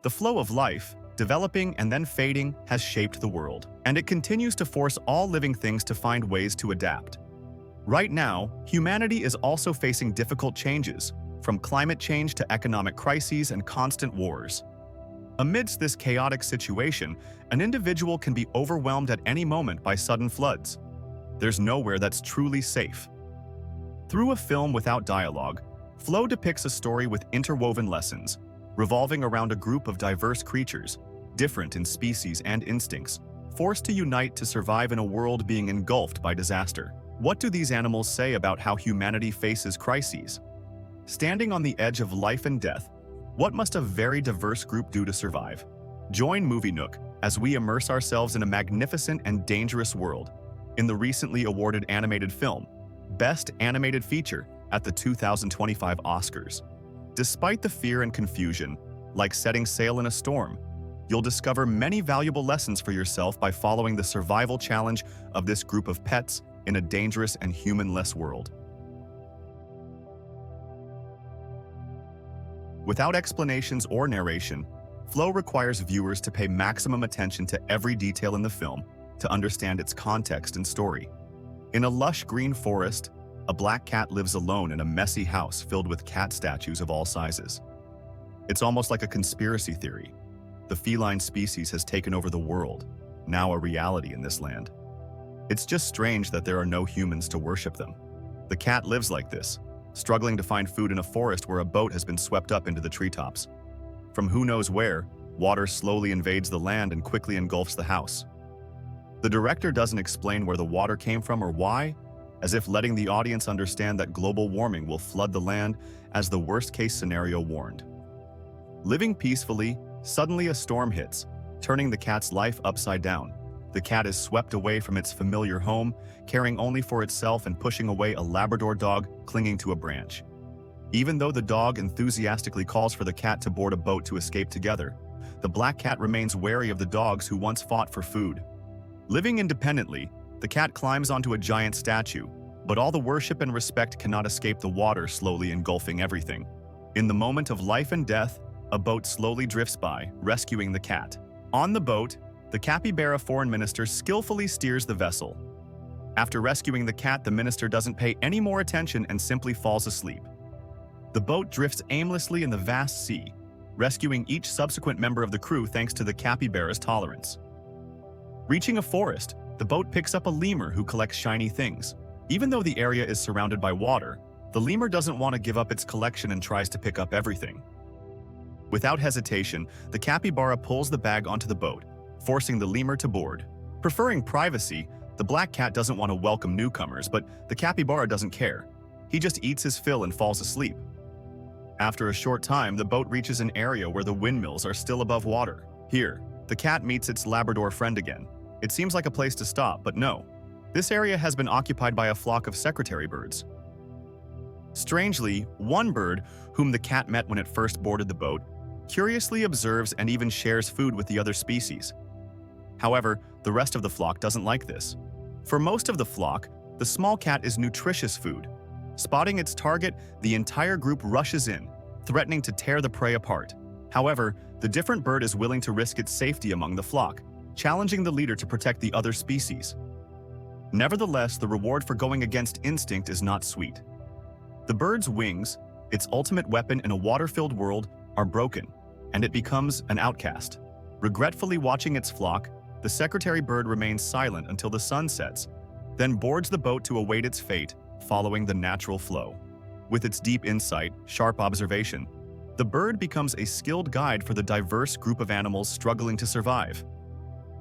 The flow of life, developing and then fading, has shaped the world, and it continues to force all living things to find ways to adapt. Right now, humanity is also facing difficult changes, from climate change to economic crises and constant wars. Amidst this chaotic situation, an individual can be overwhelmed at any moment by sudden floods. There's nowhere that's truly safe. Through a film without dialogue, Flow depicts a story with interwoven lessons, revolving around a group of diverse creatures, different in species and instincts, forced to unite to survive in a world being engulfed by disaster. What do these animals say about how humanity faces crises? Standing on the edge of life and death, what must a very diverse group do to survive? Join Movie Nook as we immerse ourselves in a magnificent and dangerous world in the recently awarded animated film, Best Animated Feature at the 2025 Oscars. Despite the fear and confusion, like setting sail in a storm, you'll discover many valuable lessons for yourself by following the survival challenge of this group of pets in a dangerous and humanless world. Without explanations or narration, Flow requires viewers to pay maximum attention to every detail in the film to understand its context and story. In a lush green forest, a black cat lives alone in a messy house filled with cat statues of all sizes. It's almost like a conspiracy theory. The feline species has taken over the world, now a reality in this land. It's just strange that there are no humans to worship them. The cat lives like this, struggling to find food in a forest where a boat has been swept up into the treetops. From who knows where, water slowly invades the land and quickly engulfs the house. The director doesn't explain where the water came from or why, as if letting the audience understand that global warming will flood the land as the worst-case scenario warned. Living peacefully, suddenly a storm hits, turning the cat's life upside down. The cat is swept away from its familiar home, caring only for itself and pushing away a Labrador dog clinging to a branch. Even though the dog enthusiastically calls for the cat to board a boat to escape together, the black cat remains wary of the dogs who once fought for food. Living independently, the cat climbs onto a giant statue, but all the worship and respect cannot escape the water slowly engulfing everything. In the moment of life and death, a boat slowly drifts by, rescuing the cat. On the boat, the capybara foreign minister skillfully steers the vessel. After rescuing the cat, the minister doesn't pay any more attention and simply falls asleep. The boat drifts aimlessly in the vast sea, rescuing each subsequent member of the crew thanks to the capybara's tolerance. Reaching a forest, the boat picks up a lemur who collects shiny things. Even though the area is surrounded by water, the lemur doesn't want to give up its collection and tries to pick up everything. Without hesitation, the capybara pulls the bag onto the boat, forcing the lemur to board. Preferring privacy, the black cat doesn't want to welcome newcomers, but the capybara doesn't care. He just eats his fill and falls asleep. After a short time, the boat reaches an area where the windmills are still above water. Here, the cat meets its Labrador friend again. It seems like a place to stop, but no. This area has been occupied by a flock of secretary birds. Strangely, one bird, whom the cat met when it first boarded the boat, curiously observes and even shares food with the other species. However, the rest of the flock doesn't like this. For most of the flock, the small cat is nutritious food. Spotting its target, the entire group rushes in, threatening to tear the prey apart. However, the different bird is willing to risk its safety among the flock, challenging the leader to protect the other species. Nevertheless, the reward for going against instinct is not sweet. The bird's wings, its ultimate weapon in a water-filled world, are broken, and it becomes an outcast. Regretfully watching its flock, the secretary bird remains silent until the sun sets, then boards the boat to await its fate, following the natural flow. With its deep insight, sharp observation, the bird becomes a skilled guide for the diverse group of animals struggling to survive.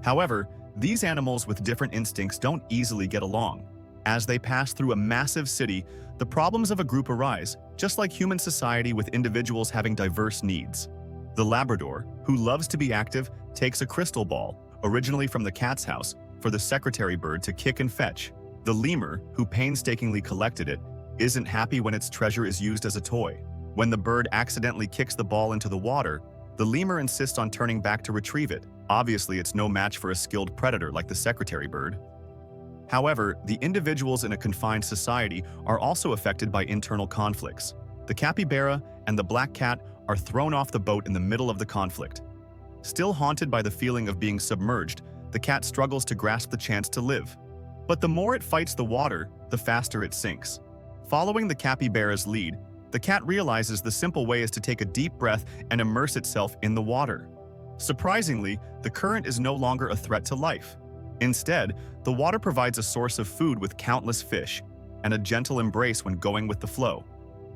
However, these animals with different instincts don't easily get along. As they pass through a massive city, the problems of a group arise, just like human society with individuals having diverse needs. The Labrador, who loves to be active, takes a crystal ball, originally from the cat's house, for the secretary bird to kick and fetch. The lemur, who painstakingly collected it, isn't happy when its treasure is used as a toy. When the bird accidentally kicks the ball into the water, the lemur insists on turning back to retrieve it. Obviously, it's no match for a skilled predator like the secretary bird. However, the individuals in a confined society are also affected by internal conflicts. The capybara and the black cat are thrown off the boat in the middle of the conflict. Still haunted by the feeling of being submerged, the cat struggles to grasp the chance to live. But the more it fights the water, the faster it sinks. Following the capybara's lead, the cat realizes the simple way is to take a deep breath and immerse itself in the water. Surprisingly, the current is no longer a threat to life. Instead, the water provides a source of food with countless fish and a gentle embrace when going with the flow.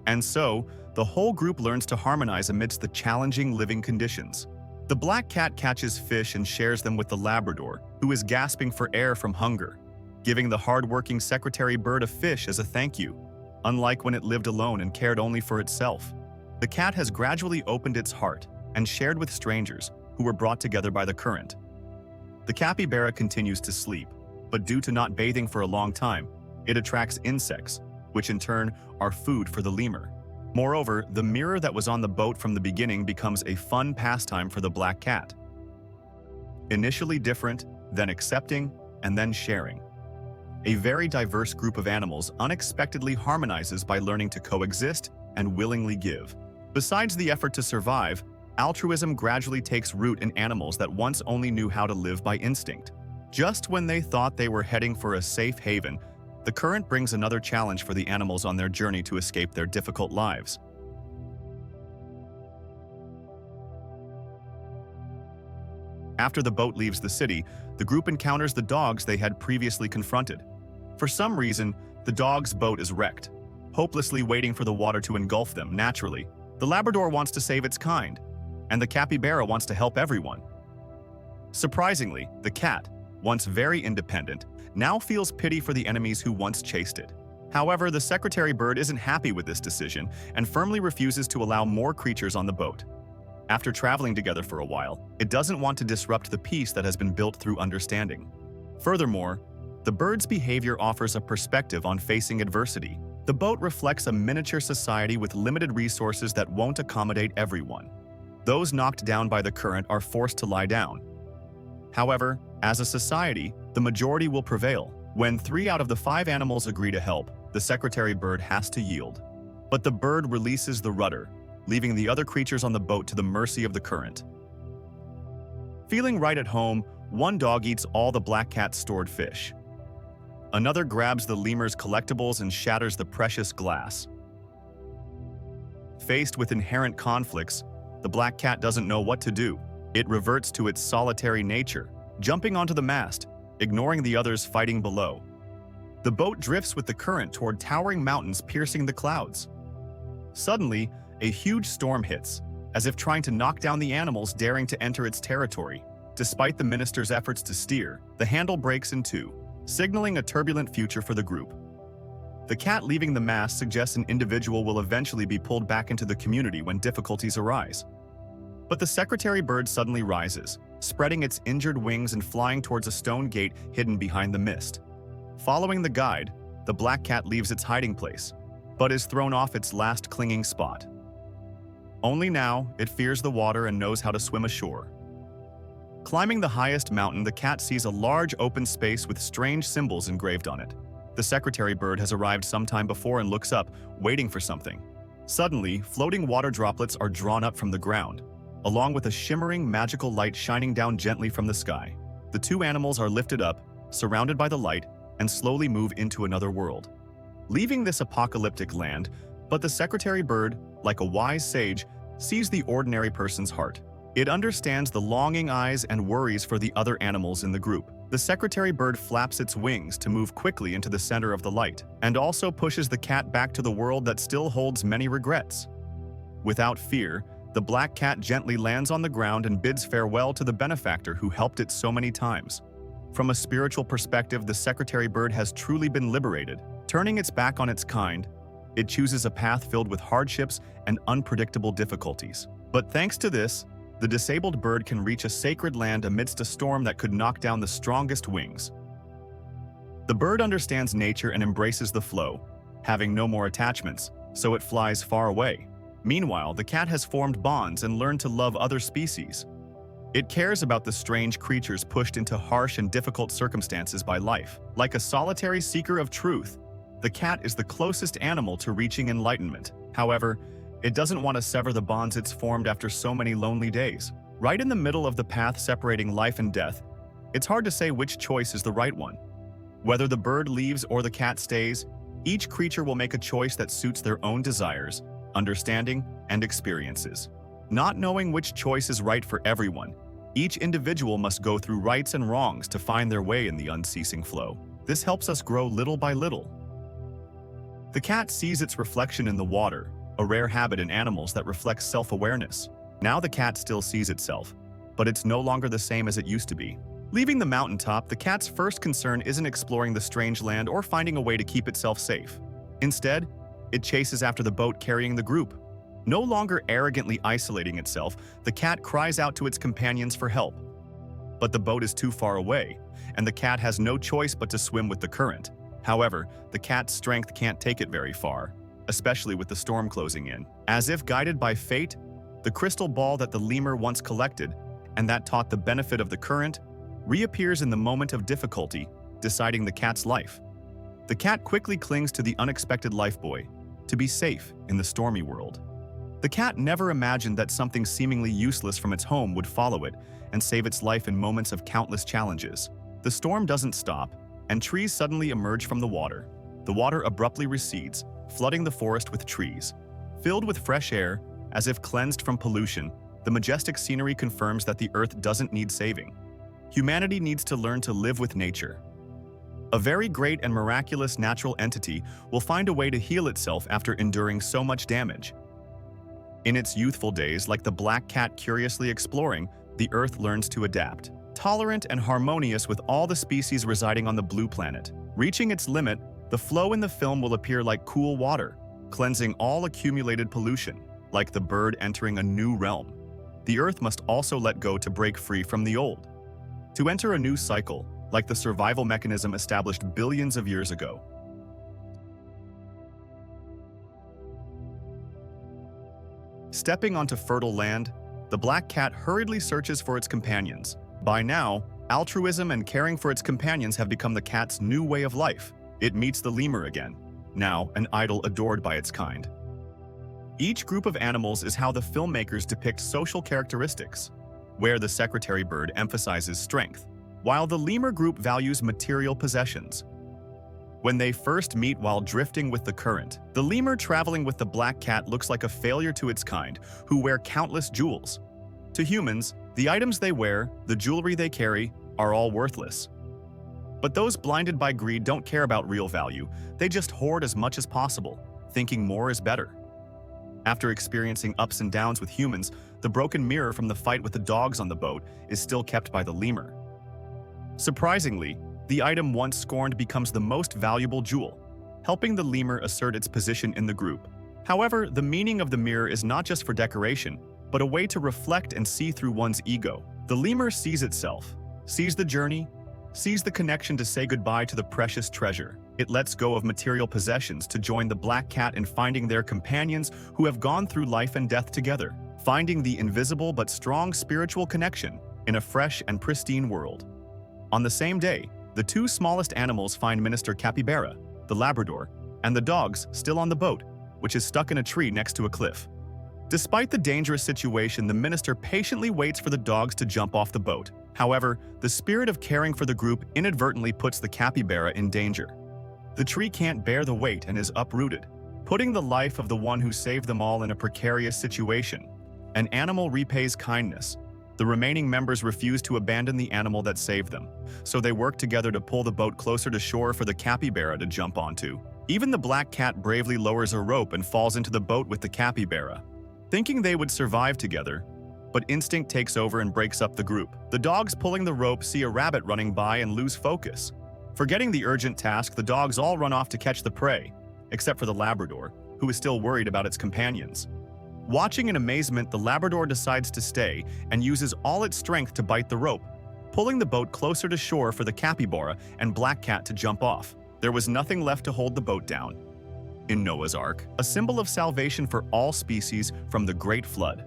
And so, the whole group learns to harmonize amidst the challenging living conditions. The black cat catches fish and shares them with the Labrador, who is gasping for air from hunger, giving the hard-working secretary bird a fish as a thank you. Unlike when it lived alone and cared only for itself, the cat has gradually opened its heart and shared with strangers who were brought together by the current. The capybara continues to sleep, but due to not bathing for a long time, it attracts insects, which in turn are food for the lemur. Moreover, the mirror that was on the boat from the beginning becomes a fun pastime for the black cat. Initially different, then accepting, and then sharing. A very diverse group of animals unexpectedly harmonizes by learning to coexist and willingly give. Besides the effort to survive, altruism gradually takes root in animals that once only knew how to live by instinct. Just when they thought they were heading for a safe haven, the current brings another challenge for the animals on their journey to escape their difficult lives. After the boat leaves the city, the group encounters the dogs they had previously confronted. For some reason, the dog's boat is wrecked, hopelessly waiting for the water to engulf them. Naturally, the Labrador wants to save its kind, and the capybara wants to help everyone. Surprisingly, the cat, once very independent, now feels pity for the enemies who once chased it. However, the secretary bird isn't happy with this decision and firmly refuses to allow more creatures on the boat. After traveling together for a while, it doesn't want to disrupt the peace that has been built through understanding. Furthermore, the bird's behavior offers a perspective on facing adversity. The boat reflects a miniature society with limited resources that won't accommodate everyone. Those knocked down by the current are forced to lie down. However, as a society, the majority will prevail. When 3 out of the 5 animals agree to help, the secretary bird has to yield. But the bird releases the rudder, leaving the other creatures on the boat to the mercy of the current. Feeling right at home, one dog eats all the black cat's stored fish. Another grabs the lemur's collectibles and shatters the precious glass. Faced with inherent conflicts, the black cat doesn't know what to do. It reverts to its solitary nature, jumping onto the mast, ignoring the others fighting below. The boat drifts with the current toward towering mountains piercing the clouds. Suddenly, a huge storm hits, as if trying to knock down the animals daring to enter its territory. Despite the minister's efforts to steer, the handle breaks in two, signaling a turbulent future for the group. The cat leaving the mast suggests an individual will eventually be pulled back into the community when difficulties arise. But the secretary bird suddenly rises, spreading its injured wings and flying towards a stone gate hidden behind the mist. Following the guide, the black cat leaves its hiding place, but is thrown off its last clinging spot. Only now, it fears the water and knows how to swim ashore. Climbing the highest mountain, the cat sees a large open space with strange symbols engraved on it. The secretary bird has arrived some time before and looks up, waiting for something. Suddenly, floating water droplets are drawn up from the ground, along with a shimmering magical light shining down gently from the sky. The two animals are lifted up, surrounded by the light, and slowly move into another world. Leaving this apocalyptic land, but the secretary bird, like a wise sage, sees the ordinary person's heart. It understands the longing eyes and worries for the other animals in the group. The secretary bird flaps its wings to move quickly into the center of the light, and also pushes the cat back to the world that still holds many regrets. Without fear, the black cat gently lands on the ground and bids farewell to the benefactor who helped it so many times. From a spiritual perspective, the secretary bird has truly been liberated. Turning its back on its kind, it chooses a path filled with hardships and unpredictable difficulties. But thanks to this, the disabled bird can reach a sacred land amidst a storm that could knock down the strongest wings. The bird understands nature and embraces the flow, having no more attachments, so it flies far away. Meanwhile, the cat has formed bonds and learned to love other species. It cares about the strange creatures pushed into harsh and difficult circumstances by life. Like a solitary seeker of truth, the cat is the closest animal to reaching enlightenment. However, it doesn't want to sever the bonds it's formed after so many lonely days. Right in the middle of the path separating life and death, it's hard to say which choice is the right one. Whether the bird leaves or the cat stays, each creature will make a choice that suits their own desires, understanding, and experiences. Not knowing which choice is right for everyone, each individual must go through rights and wrongs to find their way in the unceasing flow. This helps us grow little by little. The cat sees its reflection in the water, a rare habit in animals that reflects self-awareness. Now the cat still sees itself, but it's no longer the same as it used to be. Leaving the mountaintop, the cat's first concern isn't exploring the strange land or finding a way to keep itself safe. Instead, it chases after the boat carrying the group. No longer arrogantly isolating itself, the cat cries out to its companions for help. But the boat is too far away, and the cat has no choice but to swim with the current. However, the cat's strength can't take it very far, especially with the storm closing in. As if guided by fate, the crystal ball that the lemur once collected, and that taught the benefit of the current, reappears in the moment of difficulty, deciding the cat's life. The cat quickly clings to the unexpected lifebuoy, to be safe in the stormy world. The cat never imagined that something seemingly useless from its home would follow it and save its life in moments of countless challenges. The storm doesn't stop, and trees suddenly emerge from the water. The water abruptly recedes, flooding the forest with trees. Filled with fresh air, as if cleansed from pollution, the majestic scenery confirms that the earth doesn't need saving. Humanity needs to learn to live with nature. A very great and miraculous natural entity will find a way to heal itself after enduring so much damage. In its youthful days, like the black cat curiously exploring, the earth learns to adapt. Tolerant and harmonious with all the species residing on the blue planet. Reaching its limit, the flow in the film will appear like cool water, cleansing all accumulated pollution, like the bird entering a new realm. The earth must also let go to break free from the old, to enter a new cycle, like the survival mechanism established billions of years ago. Stepping onto fertile land, the black cat hurriedly searches for its companions. By now, altruism and caring for its companions have become the cat's new way of life. It meets the lemur again, now an idol adored by its kind. Each group of animals is how the filmmakers depict social characteristics, where the secretary bird emphasizes strength, while the lemur group values material possessions. When they first meet while drifting with the current, the lemur traveling with the black cat looks like a failure to its kind, who wear countless jewels. To humans, the items they wear, the jewelry they carry, are all worthless. But those blinded by greed don't care about real value, they just hoard as much as possible, thinking more is better. After experiencing ups and downs with humans, the broken mirror from the fight with the dogs on the boat is still kept by the lemur. Surprisingly, the item once scorned becomes the most valuable jewel, helping the lemur assert its position in the group. However, the meaning of the mirror is not just for decoration, but a way to reflect and see through one's ego. The lemur sees itself, sees the journey, sees the connection to say goodbye to the precious treasure. It lets go of material possessions to join the black cat in finding their companions who have gone through life and death together, finding the invisible but strong spiritual connection in a fresh and pristine world. On the same day, the two smallest animals find Minister Capybara, the Labrador, and the dogs still on the boat, which is stuck in a tree next to a cliff. Despite the dangerous situation, the minister patiently waits for the dogs to jump off the boat. However, the spirit of caring for the group inadvertently puts the capybara in danger. The tree can't bear the weight and is uprooted, putting the life of the one who saved them all in a precarious situation. An animal repays kindness. The remaining members refuse to abandon the animal that saved them, so they work together to pull the boat closer to shore for the capybara to jump onto. Even the black cat bravely lowers a rope and falls into the boat with the capybara, thinking they would survive together, but instinct takes over and breaks up the group. The dogs pulling the rope see a rabbit running by and lose focus. Forgetting the urgent task, the dogs all run off to catch the prey, except for the Labrador, who is still worried about its companions. Watching in amazement, the Labrador decides to stay and uses all its strength to bite the rope, pulling the boat closer to shore for the capybara and black cat to jump off. There was nothing left to hold the boat down. In Noah's Ark, a symbol of salvation for all species from the Great Flood.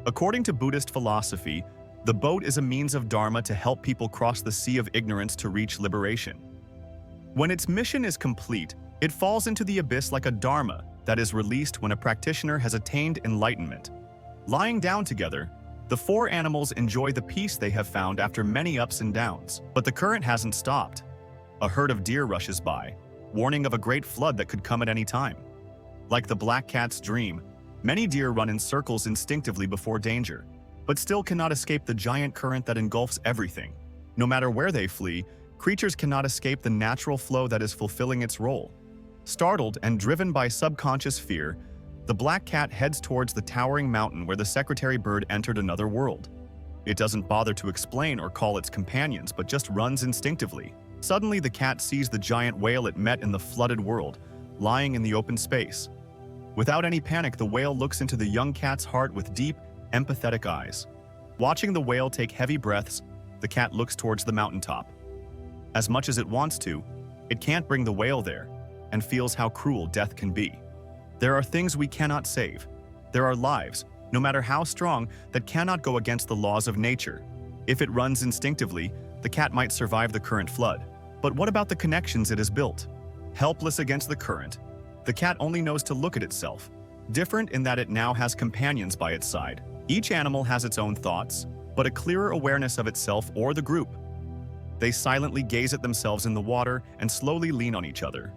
According to Buddhist philosophy, the boat is a means of dharma to help people cross the sea of ignorance to reach liberation. When its mission is complete, it falls into the abyss like a dharma that is released when a practitioner has attained enlightenment. Lying down together, The four animals enjoy the peace they have found after many ups and downs. But the current hasn't stopped. A herd of deer rushes by, warning of a great flood that could come at any time. Like the black cat's dream, many deer run in circles instinctively before danger, but still cannot escape the giant current that engulfs everything. No matter where they flee, creatures cannot escape the natural flow that is fulfilling its role. Startled and driven by subconscious fear, the black cat heads towards the towering mountain where the secretary bird entered another world. It doesn't bother to explain or call its companions, but just runs instinctively. Suddenly, the cat sees the giant whale it met in the flooded world, lying in the open space. Without any panic, the whale looks into the young cat's heart with deep, empathetic eyes. Watching the whale take heavy breaths, the cat looks towards the mountaintop. As much as it wants to, it can't bring the whale there, and feels how cruel death can be. There are things we cannot save. There are lives, no matter how strong, that cannot go against the laws of nature. If it runs instinctively, the cat might survive the current flood. But what about the connections it has built? Helpless against the current, the cat only knows to look at itself. Different in that it now has companions by its side. Each animal has its own thoughts, but a clearer awareness of itself or the group. They silently gaze at themselves in the water and slowly lean on each other.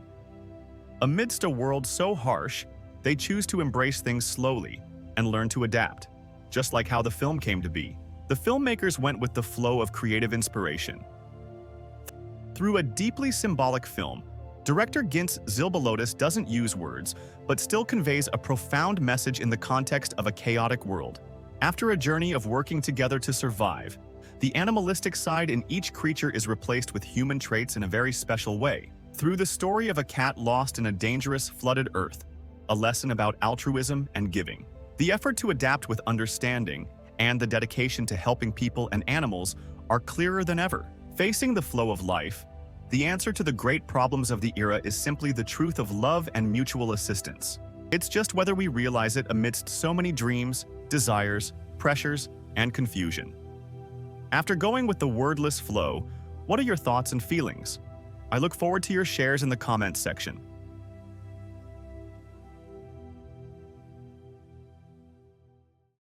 Amidst a world so harsh, they choose to embrace things slowly and learn to adapt, just like how the film came to be. The filmmakers went with the flow of creative inspiration. Through a deeply symbolic film, director Gints Zilbalodis doesn't use words, but still conveys a profound message in the context of a chaotic world. After a journey of working together to survive, the animalistic side in each creature is replaced with human traits in a very special way. Through the story of a cat lost in a dangerous, flooded earth, a lesson about altruism and giving. The effort to adapt with understanding and the dedication to helping people and animals are clearer than ever. Facing the flow of life, the answer to the great problems of the era is simply the truth of love and mutual assistance. It's just whether we realize it amidst so many dreams, desires, pressures, and confusion. After going with the wordless flow, what are your thoughts and feelings? I look forward to your shares in the comments section.